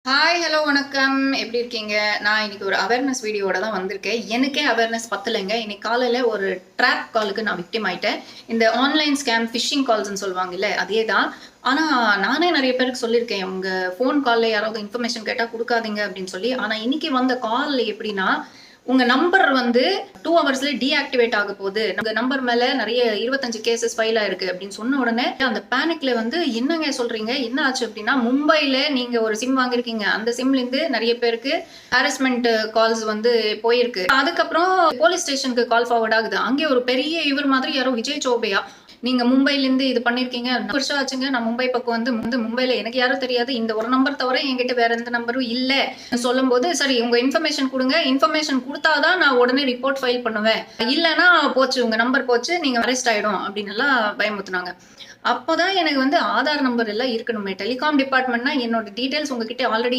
Hi, hello, வணக்கம். எப்படி இருக்கீங்க? நான் இன்னைக்கு ஒரு அவேர்னஸ் வீடியோட தான் வந்திருக்கேன். எனக்கே அவேர்னஸ் பத்தலைங்க. இன்னைக்கு காலையில ஒரு ட்ராப் காலுக்கு நான் விக்டிம் ஆயிட்டேன். இந்த ஆன்லைன் ஸ்கேம், ஃபிஷிங் கால்ஸ்ன்னு சொல்லுவாங்கல்ல, அதே தான். ஆனா, நானே நெறைய பேருக்கு சொல்லியிருக்கேன். உங்க ஃபோன் கால்ல யாராவது இன்ஃபர்மேஷன் கேட்டா குடுக்காதீங்க அப்படின்னு சொல்லி. ஆனா, இன்னைக்கு வந்த கால் எப்படின்னா, உங்க நம்பர் வந்து 2 ஹவர்ஸ்ல டீஆக்டிவேட் ஆக போகுது. உங்க நம்பர் மேல நெறைய 25 கேஸஸ் ஃபைல் ஆயிருக்கு அப்படின்னு சொன்ன உடனே, அந்த பேனிக்ல வந்து என்னங்க சொல்றீங்க? என்ன ஆச்சு அப்படின்னா, மும்பைல நீங்க ஒரு சிம் வாங்கியிருக்கீங்க. அந்த சிம்லேருந்து நெறைய பேருக்கு ஹாரஸ்மென்ட் கால்ஸ் வந்து போயிருக்கு. அதுக்கப்புறம் போலீஸ் ஸ்டேஷனுக்கு கால் ஃபார்வர்ட் ஆகுது. அங்கே ஒரு பெரிய இவர் மாதிரி யாரோ விஜய் சௌபையா, நீங்க மும்பைலேருந்து இது பண்ணியிருக்கீங்க. 4 வருஷம் ஆச்சுங்க. நான் மும்பை பக்கம் வந்து மும்பைல எனக்கு யாரும் தெரியாது. இந்த ஒரு நம்பர் தவிர என்கிட்ட வேற எந்த நம்பரும் இல்ல. சொல்லும்போது, சரி உங்க இன்ஃபர்மேஷன் குடுங்க. இன்ஃபர்மேஷன் குடுத்தா தான் நான் உடனே ரிப்போர்ட் ஃபைல் பண்ணுவேன். இல்லன்னா போச்சு. உங்க நம்பர் போச்சு. நீங்க அரெஸ்ட் ஆயிடும் அப்டின்னுலாம் பயமுறுத்துனாங்க. அப்பதான் எனக்கு வந்து ஆதார் நம்பர் எல்லாம் இருக்கணுமே. டெலிகாம் டிபார்ட்மெண்ட்னா என்னோட டீட்டெயில்ஸ் உங்ககிட்ட ஆல்ரெடி